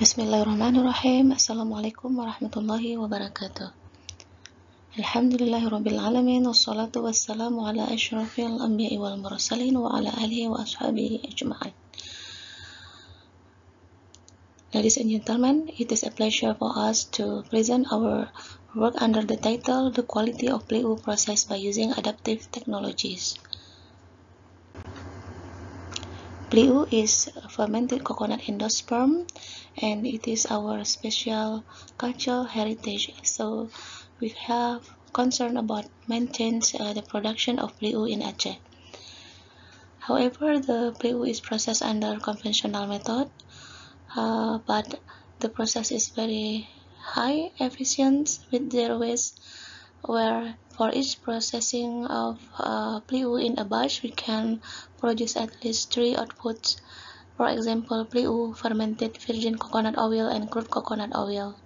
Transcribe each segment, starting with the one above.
Bismillahirrahmanirrahim. Assalamualaikum warahmatullahi wabarakatuh. Alhamdulillahirabbil alamin wassalatu wassalamu ala asyrafil anbiya'i wal mursalin wa ala alihi wa ashabihi ajma'in. Ladies and gentlemen, it is a pleasure for us to present our work under the title The Quality of PLIU Process by Using Adaptive Technologies. PLIU is fermented coconut endosperm, and it is our special cultural heritage. So we have concern about maintain the production of PLIU in Aceh. However, the PLIU is processed under conventional method, but the process is very high efficient with zero waste, where for each processing of PLIU in a batch, we can produce at least 3 outputs. For example, PLIU, fermented virgin coconut oil, and crude coconut oil.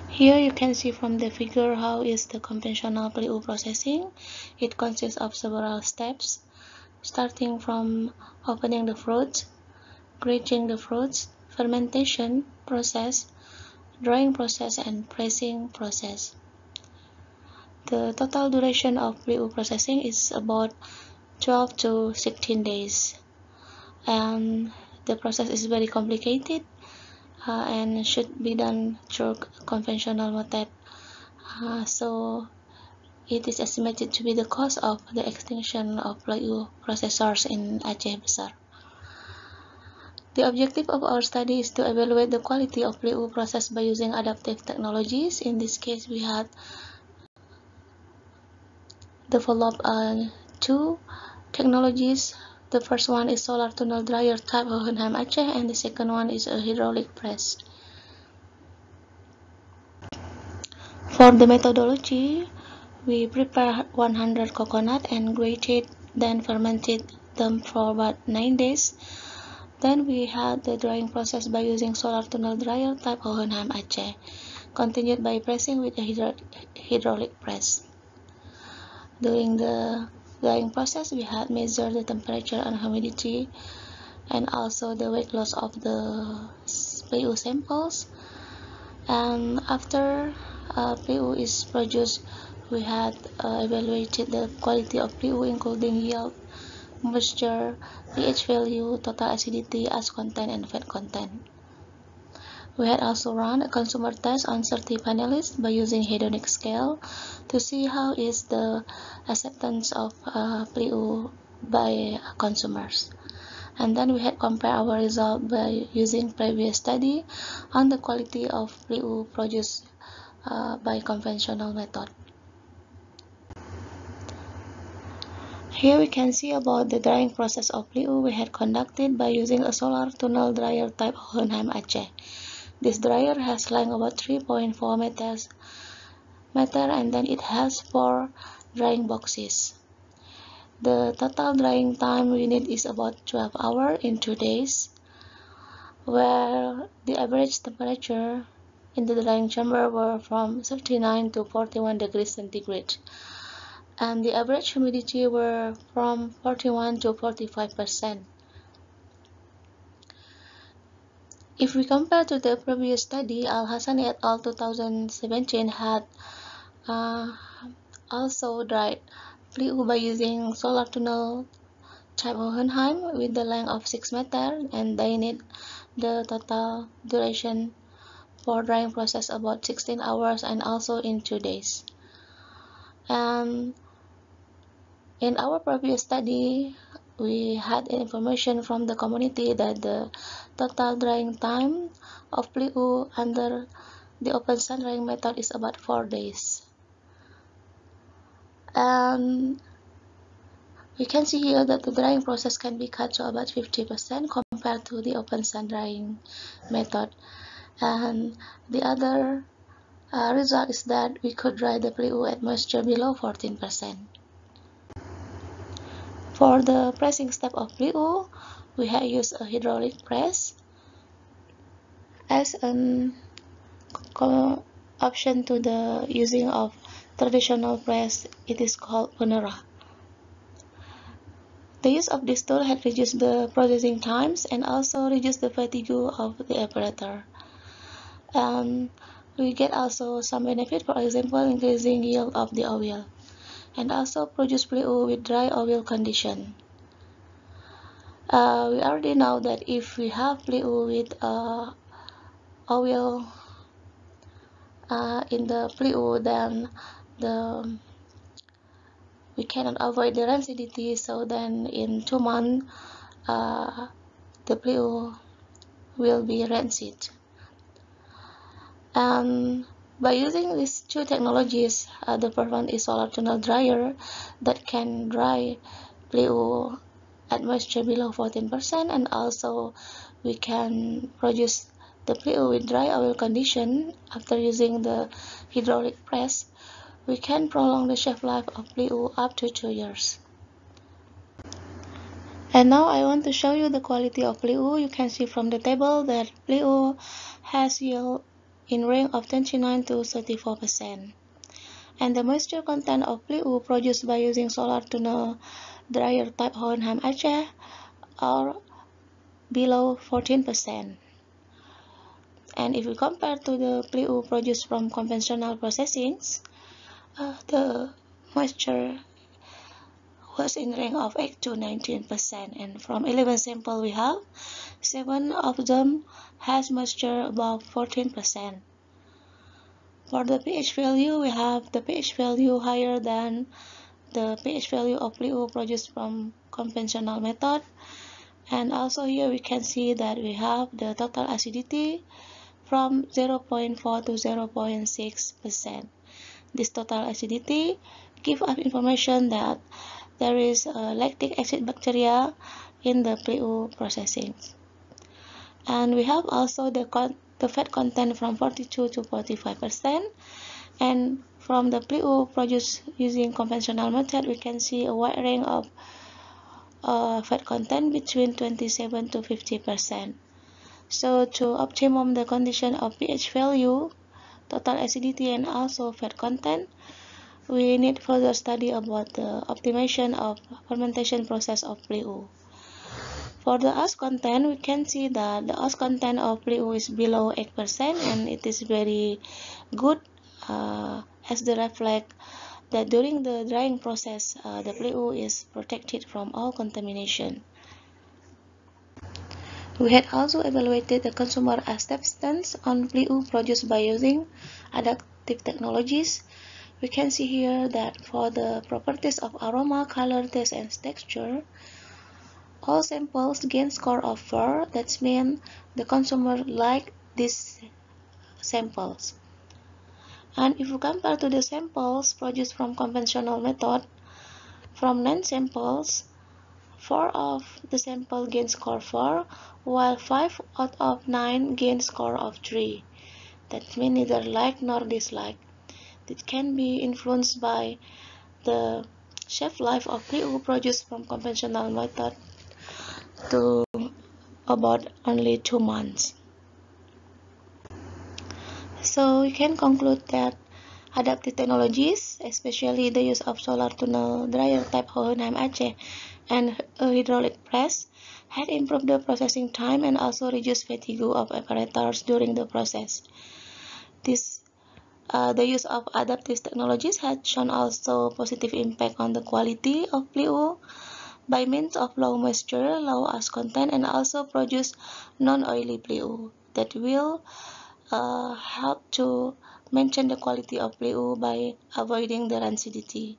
Here you can see from the figure how is the conventional PLIU processing. It consists of several steps, starting from opening the fruits, grading the fruits, fermentation process, drying process, and pressing process. The total duration of PLIU processing is about 12 to 16 days. And the process is very complicated and should be done through conventional method. So it is estimated to be the cause of the extinction of PLIU processors in Aceh Besar. The objective of our study is to evaluate the quality of PLIU process by using adaptive technologies. In this case, we had developed two technologies. The first one is solar tunnel dryer type Hohenheim Aceh, and the second one is a hydraulic press. For the methodology, we prepare 100 coconut and grated, then fermented them for about 9 days. Then we had the drying process by using solar tunnel dryer type Hohenheim Aceh, continued by pressing with a hydraulic press. During the drying process, we had measured the temperature and humidity, and also the weight loss of the PLIU samples. And after PLIU is produced, we had evaluated the quality of PLIU, including yield, moisture, pH value, total acidity, ash content, and fat content. We had also run a consumer test on 30 panelists by using hedonic scale to see how is the acceptance of PLIU by consumers. And then we had compared our result by using previous study on the quality of PLIU produced by conventional method. Here we can see about the drying process of PLIU we had conducted by using a solar tunnel dryer type Hohenheim Aceh. This dryer has length about 3.4 meters, and then it has 4 drying boxes. The total drying time we need is about 12 hours in 2 days, where the average temperature in the drying chamber were from 39 to 41 degrees centigrade, and the average humidity were from 41 to 45%. If we compare to the previous study, Al-Hassani et al. 2017 had also dried PLIU by using solar tunnel type Hohenheim with the length of 6 meters, and they need the total duration for drying process about 16 hours and also in 2 days. And in our previous study, we had information from the community that the total drying time of PLIU under the open sun drying method is about 4 days. And we can see here that the drying process can be cut to about 50% compared to the open sun drying method. And the other result is that we could dry the PLIU at moisture below 14%. For the pressing step of PLIU, we have used a hydraulic press. As an option to the using of traditional press, it is called Ponera. The use of this tool had reduced the processing times and also reduced the fatigue of the operator. We get also some benefit, for example, increasing yield of the oil, and also produce PLEU with dry oil condition. We already know that if we have PLEU with oil in the PLEU, then we cannot avoid the rancidity. So then in 2 months, the PLEU will be rancid. And by using these two technologies, the first one is solar tunnel dryer that can dry PLEU at moisture below 14%, and also we can produce the PLEU with dry oil condition. After using the hydraulic press, we can prolong the shelf life of PLEU up to 2 years. And now I want to show you the quality of PLEU. You can see from the table that PLEU has yield in range of 29 to 34%. And the moisture content of PLEU produced by using solar tunnel dryer type Hohenheim Aceh are below 14%. And if we compare to the PLEU produced from conventional processings, the moisture was in range of 8 to 19%, and from 11 samples we have, 7 of them has moisture above 14%. For the pH value, we have the pH value higher than the pH value of PLEU produced from conventional method. And also here we can see that we have the total acidity from 0.4 to 0.6%. This total acidity gives us information that there is lactic acid bacteria in the PLEU processing. And we have also the fat content from 42 to 45%. And from the PLEU produced using conventional method, we can see a wide range of fat content between 27 to 50%. So to optimum the condition of pH value, total acidity, and also fat content, we need further study about the optimization of fermentation process of PLEU. For the ash content, we can see that the ash content of PLEU is below 8%, and it is very good as the reflect that during the drying process, the PLEU is protected from all contamination. We had also evaluated the consumer acceptance on PLEU produced by using adaptive technologies. We can see here that for the properties of aroma, color, taste, and texture, all samples gain score of 4. That means the consumer like these samples. And if you compare to the samples produced from conventional method, from 9 samples, 4 of the sample gain score 4, while 5 out of 9 gain score of 3. That means neither like nor dislike. It can be influenced by the shelf life of PLEU produced from conventional method to about only 2 months. So we can conclude that adaptive technologies, especially the use of solar tunnel dryer type Hohenheim Aceh and a hydraulic press, had improved the processing time and also reduced fatigue of operators during the process. The use of adaptive technologies had shown also positive impact on the quality of PLEU by means of low moisture, low ash content, and also produce non-oily PLEU that will help to maintain the quality of PLEU by avoiding the rancidity.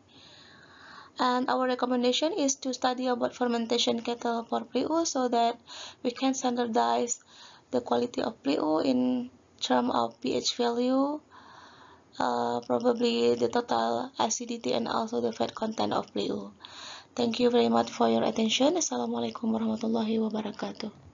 And our recommendation is to study about fermentation kettle for PLEU so that we can standardize the quality of PLEU in terms of pH value, probably the total acidity, and also the fat content of PLEU. Thank you very much for your attention. Assalamualaikum warahmatullahi wabarakatuh.